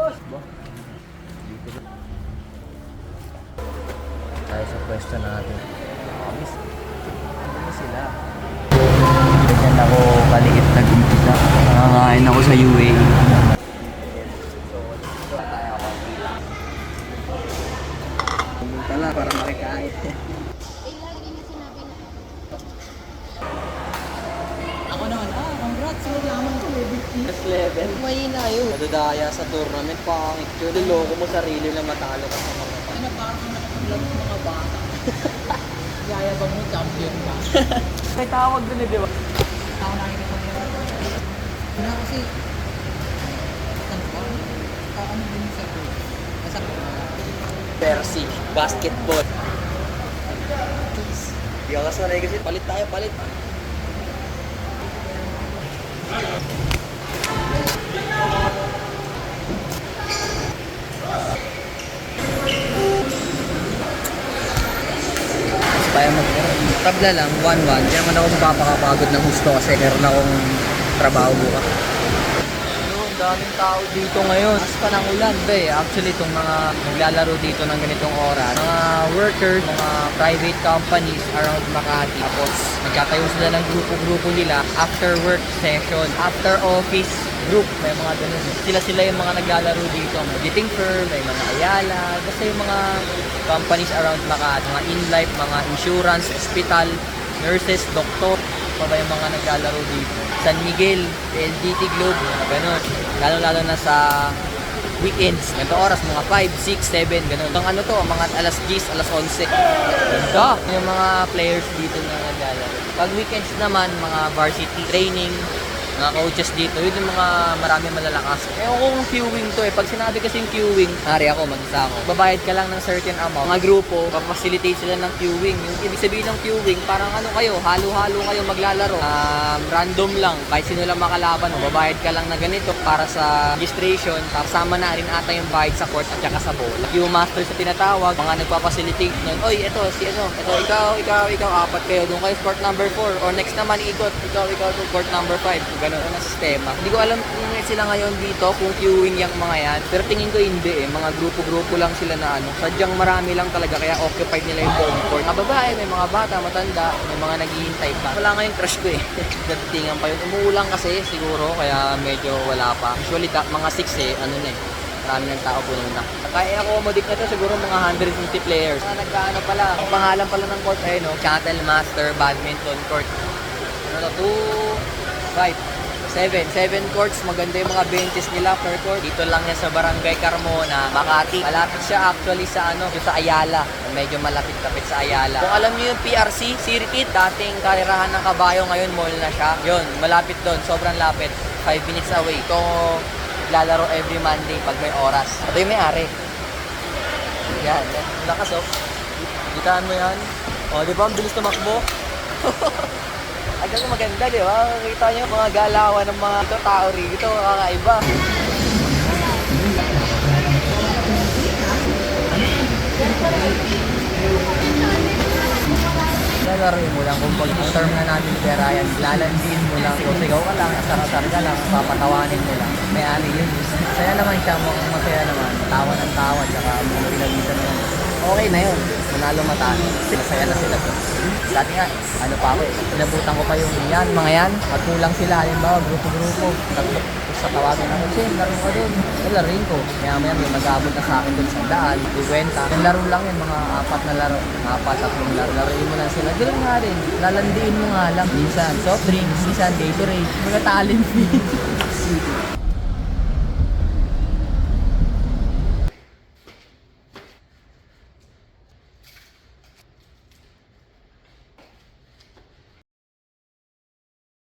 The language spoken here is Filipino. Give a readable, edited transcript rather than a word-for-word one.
Tayo sa pwesto natin. Miss sila. Ganyan ako kaliit nag-umpisa. Nakakain ako sa UAE. Pumunta lang para makikain. Ako naman, congrats, nalaman ko, level 3. Next level. Mahina yun. Nadadaya sa tournament, pangit yun. Niloko mo sarili na matalo ka sa mga Ano, parang nakapaglag ng mga bata. Yayabang mo, champion ka. May tawag dun eh, di ba? Ako nakikita mo yun. Wala kasi, ano ba? Ano din sa group? Nasa Percy, basketball. Hindi ako sanay kasi palit tayo, palit. Kaya tabla lang, 1-1. Hindi naman ako magpapakapagod ng gusto kasi meron akong trabaho bukas. Ang daming tao dito ngayon. Mas pa ng ulan, be. Actually, itong mga naglalaro dito ng ganitong oras, mga workers, mga private companies around Makati. Tapos, nagkatayo sila ng grupo-grupo nila after work session, after office group. May mga ganun. Sila yung mga naglalaro dito. May Giting Firm, may mga Ayala. Basta yung mga companies around Makati. Mga in-life, mga insurance, hospital, nurses, doktor. Pa ba yung mga naglalaro dito? San Miguel, PLDT Globe, mga ganun. Lalo-lalo na sa weekends. Ganito oras, mga 5, 6, 7, ganun. Ang ano to, mga alas 10, alas 11. Ganda! Yung mga players dito na naglalaro. Pag weekends naman, mga varsity training, mga coaches dito, yun yung mga marami malalakas. Ewan ko kung queuing to eh. Pag sinabi kasing queuing, hari ako, mag-isa ako. Babayad ka lang ng certain amount. Mga grupo, papacilitate sila ng queuing. Yung ibig sabihin ng queuing, parang ano kayo, halo-halo kayo maglalaro. Random lang, kahit sino lang makalaban mo, babayad ka lang na ganito para sa registration. Kasama na rin ata yung bayad sa court at saka sa bola. Queue master sa tinatawag, mga nagpapacilitate nun. Oy, ito, si ano, ito, ikaw, apat kayo. Doon kayo court number 4. Or next naman, ikot, ikaw, to court number 5. Ganun ang sistema. Hindi ko alam kung sila ngayon dito, kung queuing yung mga yan. Pero tingin ko hindi eh. Mga grupo-grupo lang sila na ano. Sadyang marami lang talaga, kaya occupied nila yung buong court. Mga babae, may mga bata, matanda, may mga naghihintay pa. Wala nga yung crush ko eh. Nagtingan pa yun. Umuulang kasi siguro, kaya medyo wala pa. Usually, mga 6 eh, ano na eh. Marami ng tao po na. Kaya accommodate na to siguro mga 150 players. Nagkaano pala, ang pangalan pala ng court ay no, Shuttle Master Badminton Court. Ano to? 2, 5, 7 courts, maganda yung mga benches nila per court. Dito lang yan sa Barangay Carmona, Makati. Malapit siya actually sa ano, sa Ayala. Medyo malapit-lapit sa Ayala. Kung alam niyo yung PRC circuit, dating karirahan ng kabayo, ngayon mall na siya. Yun, malapit doon, sobrang lapit. 5 minutes away. Ito lalaro every Monday pag may oras. Ito yung may-ari. Yan, lakas oh. Kitaan mo yan. O, di ba? Ang bilis tumakbo. Hanggang maganda, di ba? Makikita nyo mga galawan ng mga tao rito, kakaiba. Lalaroin mo lang kung pag ang term na natin ni Ryan, lalandiin mo lang, kung sigaw ka lang, asar-asar ka lang, papatawanin mo lang. May-ari yun. Saya naman siya, mukhang masaya naman. Tawa ng tawa, tsaka mga pinagisan mo. Okay na yun. Manalo matalo. Masaya na sila to. Dati nga, ano pa ako eh. Pinabutan ko pa yung yan, mga yan. At kulang sila, halimbawa, grupo-grupo. Tatlo. Sa tawagan ako, Chen, laro ka doon. Laruin ko. Maya-maya may mag-abot na sa akin doon sa 100, 50. Yung laro lang yun, mga 4 na laro. 4, 3 laro. Laruin mo lang sila. Ganoon nga rin. Lalandiin mo nga lang. Minsan, soft drinks. Minsan, Gatorade. Mga talent fee.